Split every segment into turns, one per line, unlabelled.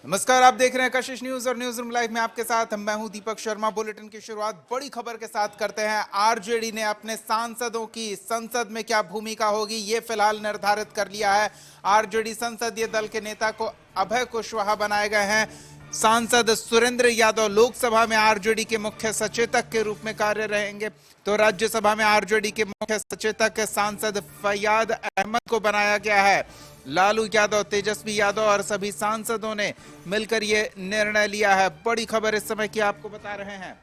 नमस्कार, आप देख रहे हैं कशिश न्यूज और न्यूज रूम लाइव में आपके साथ मैं हूं दीपक शर्मा। बुलेटिन की शुरुआत बड़ी खबर के साथ करते हैं। आरजेडी ने अपने सांसदों की संसद में क्या भूमिका होगी ये फिलहाल निर्धारित कर लिया है। आरजेडी संसदीय दल के नेता को अभय कुशवाहा बनाए गए हैं। सांसद सुरेंद्र यादव लोकसभा में आरजेडी के मुख्य सचेतक के रूप में कार्य रहेंगे, तो राज्यसभा में आरजेडी के मुख्य सचेतक सांसद फैयाज अहमद को बनाया गया है। लालू यादव, तेजस्वी यादव और सभी सांसदों ने मिलकर ये निर्णय लिया है। बड़ी खबर इस समय की आपको बता रहे हैं।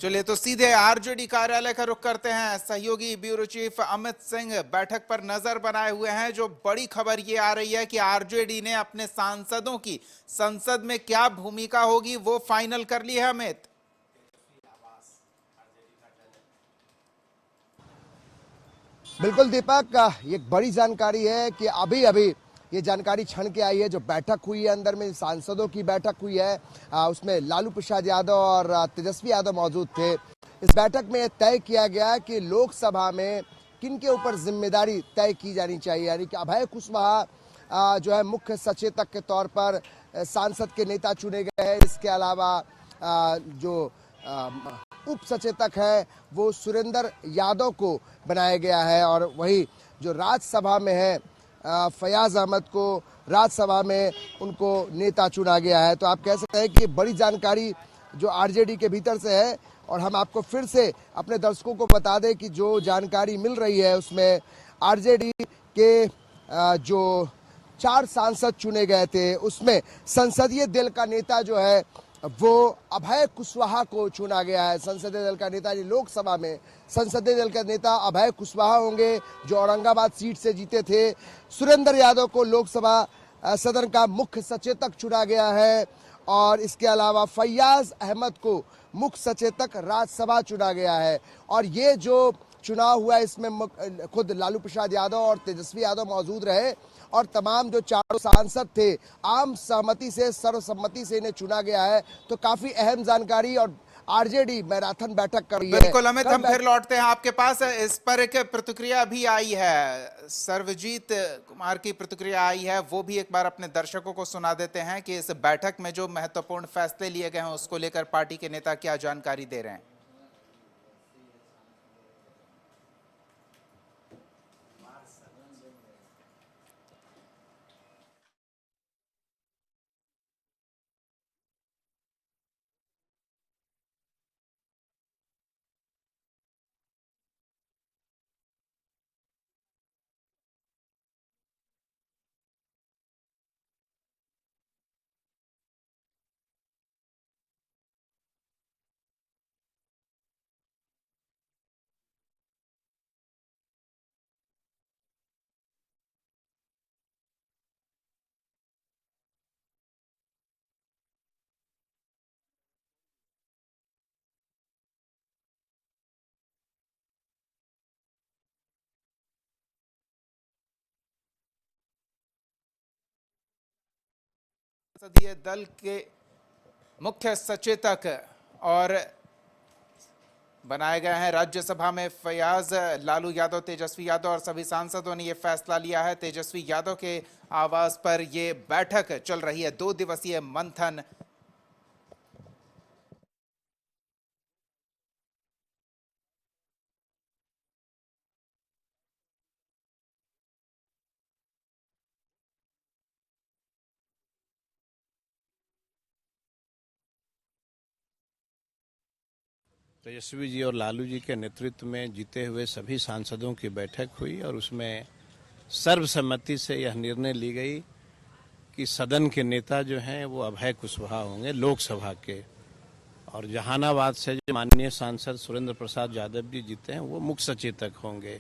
चलिए तो सीधे आरजेडी कार्यालय का रुख करते हैं। सहयोगी ब्यूरो चीफ अमित सिंह बैठक पर नजर बनाए हुए हैं। जो बड़ी खबर ये आ रही है कि आरजेडी ने अपने सांसदों की संसद में क्या भूमिका होगी वो फाइनल कर ली है। अमित,
बिल्कुल दीपक, ये बड़ी जानकारी है कि अभी अभी ये जानकारी छन के आई है। जो बैठक हुई है अंदर में सांसदों की बैठक हुई है, उसमें लालू प्रसाद यादव और तेजस्वी यादव मौजूद थे। इस बैठक में तय किया गया कि लोकसभा में किन के ऊपर जिम्मेदारी तय की जानी चाहिए, यानी कि अभय कुशवाहा जो है मुख्य सचेतक के तौर पर सांसद के नेता चुने गए हैं। इसके अलावा जो उप सचेतक है वो सुरेंद्र यादव को बनाया गया है, और वही जो राज्यसभा में है फैयाज अहमद को राज्यसभा में उनको नेता चुना गया है। तो आप कह सकते हैं कि बड़ी जानकारी जो आरजेडी के भीतर से है। और हम आपको फिर से अपने दर्शकों को बता दें कि जो जानकारी मिल रही है उसमें आरजेडी के जो 4 सांसद चुने गए थे उसमें संसदीय दल का नेता जो है वो अभय कुशवाहा को चुना गया है। संसदीय दल का नेता लोकसभा में संसदीय दल का नेता अभय कुशवाहा होंगे, जो औरंगाबाद सीट से जीते थे। सुरेंद्र यादव को लोकसभा सदन का मुख्य सचेतक चुना गया है, और इसके अलावा फैयाज अहमद को मुख्य सचेतक राज्यसभा चुना गया है। और ये जो चुनाव हुआ इसमें खुद लालू प्रसाद यादव और तेजस्वी यादव मौजूद रहे, और तमाम जो 4 सांसद थे आम सहमति से, सर्वसम्मति से इन्हें चुना गया है। तो काफी अहम जानकारी, और आरजेडी मैराथन बैठक कर रही है।
बिल्कुल अमित, हम फिर लौटते हैं आपके पास। इस पर एक प्रतिक्रिया भी आई है, सर्वजीत कुमार की प्रतिक्रिया आई है, वो भी एक बार अपने दर्शकों को सुना देते हैं कि इस बैठक में जो महत्वपूर्ण फैसले लिए गए हैं उसको लेकर पार्टी के नेता क्या जानकारी दे रहे हैं। संसदीय दल के मुख्य सचेतक और बनाए गए हैं राज्यसभा में फैयाज, लालू यादव, तेजस्वी यादव और सभी सांसदों ने यह फैसला लिया है। तेजस्वी यादव के आवास पर यह बैठक चल रही है, 2 दिवसीय मंथन।
तेजस्वी जी और लालू जी के नेतृत्व में जीते हुए सभी सांसदों की बैठक हुई, और उसमें सर्वसम्मति से यह निर्णय ली गई कि सदन के नेता जो हैं वो अभय कुशवाहा होंगे लोकसभा के, और जहानाबाद से जो माननीय सांसद सुरेंद्र प्रसाद यादव जी जीते हैं वो मुख्य सचेतक होंगे।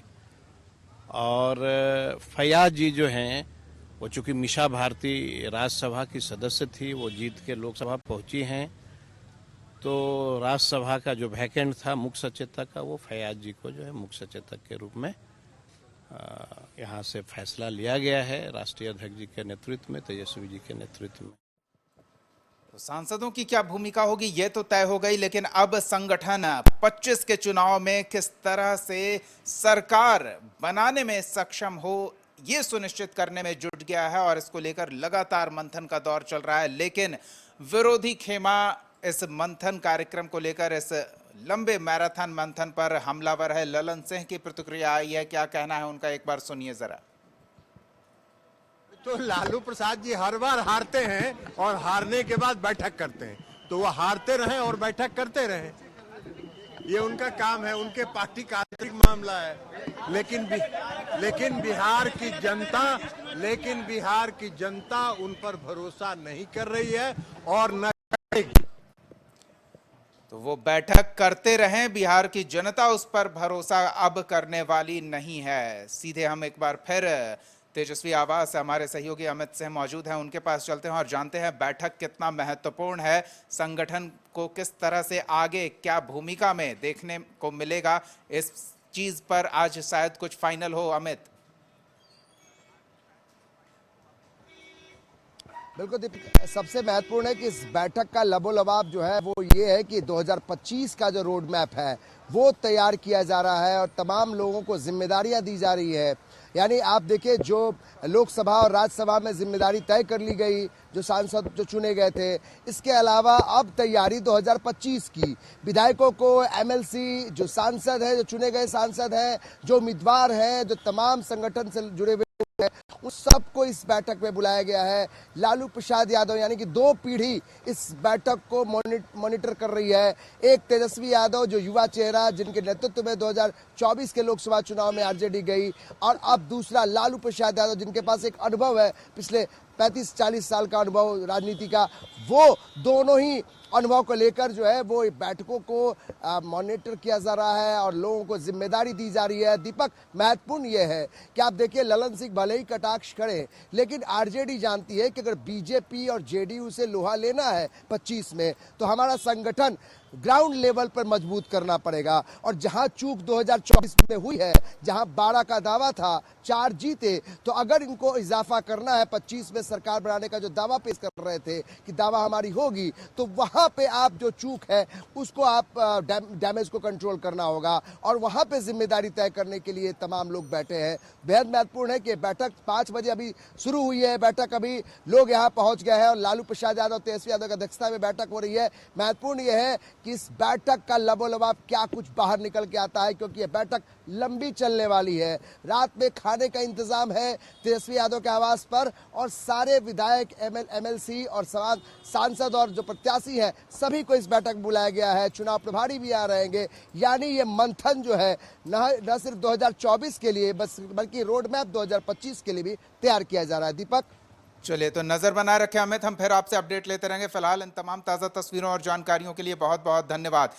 और फैयाज जी जो हैं वो चूंकि मीसा भारती राज्यसभा की सदस्य थी, वो जीत के लोकसभा पहुंची हैं, तो राज्यसभा का जो वैकेंट था मुख्य सचेतक का, वो फैयाज जी को जो है मुख्य सचेतक के रूप में यहाँ से फैसला लिया गया है, राष्ट्रीय अध्यक्ष जी के नेतृत्व में, तेजस्वी जी के नेतृत्व में।
तो सांसदों की क्या भूमिका होगी ये तो तय हो गई, लेकिन अब संगठन 25 के चुनाव में किस तरह से सरकार बनाने में सक्षम हो ये सुनिश्चित करने में जुट गया है और इसको लेकर लगातार मंथन का दौर चल रहा है। लेकिन विरोधी खेमा इस मंथन कार्यक्रम को लेकर, इस लंबे मैराथन मंथन पर हमलावर है। ललन सिंह की प्रतिक्रिया आई है, क्या कहना है उनका, एक बार सुनिए जरा।
तो लालू प्रसाद जी हर बार हारते हैं और हारने के बाद बैठक करते हैं, तो वो हारते रहें और बैठक करते रहें, ये उनका काम है, उनके पार्टी का आंतरिक मामला है। लेकिन बिहार की जनता उन पर भरोसा नहीं कर रही है और न करेगी।
तो वो बैठक करते रहें, बिहार की जनता उस पर भरोसा अब करने वाली नहीं है। सीधे हम एक बार फिर तेजस्वी आवाज से हमारे सहयोगी अमित सिंह मौजूद हैं, उनके पास चलते हैं और जानते हैं बैठक कितना महत्वपूर्ण है, संगठन को किस तरह से आगे क्या भूमिका में देखने को मिलेगा, इस चीज पर आज शायद कुछ फाइनल हो। अमित।
बिल्कुल दीपक, सबसे महत्वपूर्ण है कि इस बैठक का लबोलबाब जो है वो ये है कि 2025 का जो रोड मैप है वो तैयार किया जा रहा है और तमाम लोगों को जिम्मेदारियां दी जा रही है। यानी आप देखिए, जो लोकसभा और राज्यसभा में जिम्मेदारी तय कर ली गई, जो सांसद जो चुने गए थे, इसके अलावा अब तैयारी 2025 की, विधायकों को एमएलसी जो सांसद है, जो चुने गए सांसद हैं, जो उम्मीदवार हैं, जो तमाम संगठन से जुड़े हुए है, उस सबको इस बैठक में बुलाया गया है। लालू प्रसाद यादव यानी कि दो पीढ़ी इस बैठक को मॉनिटर कर रही है। एक तेजस्वी यादव जो युवा चेहरा, जिनके नेतृत्व में 2024 के लोकसभा चुनाव में आरजेडी गई, और अब दूसरा लालू प्रसाद यादव जिनके पास एक अनुभव है, पिछले 35-40 साल का अनुभव राजनीति का, वो दोनों ही अनुभव को लेकर जो है वो बैठकों को मॉनिटर किया जा रहा है और लोगों को जिम्मेदारी दी जा रही है। दीपक, महत्वपूर्ण ये है कि आप देखिए, ललन सिंह भले ही कटाक्ष करें, लेकिन आरजेडी जानती है कि अगर बीजेपी और जेडीयू से लोहा लेना है 25 में, तो हमारा संगठन ग्राउंड लेवल पर मजबूत करना पड़ेगा। और जहां चूक 2024 में हुई है, जहां 12 का दावा था, 4 जीते, तो अगर इनको इजाफा करना है 25 में सरकार बनाने का जो दावा पेश कर रहे थे कि दावा हमारी होगी, तो वहां पे आप जो चूक है उसको आप डैमेज को कंट्रोल करना होगा और वहां पे जिम्मेदारी तय करने के लिए तमाम लोग बैठे हैं। बेहद महत्वपूर्ण है कि बैठक 5 बजे अभी शुरू हुई है, बैठक अभी लोग यहाँ पहुंच गए हैं और लालू प्रसाद यादव, तेजस्वी यादव की अध्यक्षता में बैठक हो रही है। महत्वपूर्ण यह है कि इस बैठक का लबोलबाब क्या कुछ बाहर निकल के आता है, क्योंकि यह बैठक लंबी चलने वाली है। रात में खाने का इंतजाम है तेजस्वी यादव के आवास पर और सारे विधायक, एमएलसी और सांसद और जो प्रत्याशी हैं सभी को इस बैठक में बुलाया गया है। चुनाव प्रभारी भी आ रहेंगे। यानी ये मंथन जो है न सिर्फ 2024 के लिए बल्कि रोड मैप 2025 के लिए भी तैयार किया जा रहा है। दीपक,
चलिए, तो नजर बनाए रखें अमित, हम फिर आपसे अपडेट लेते रहेंगे। फिलहाल इन तमाम ताजा तस्वीरों और जानकारियों के लिए बहुत बहुत धन्यवाद।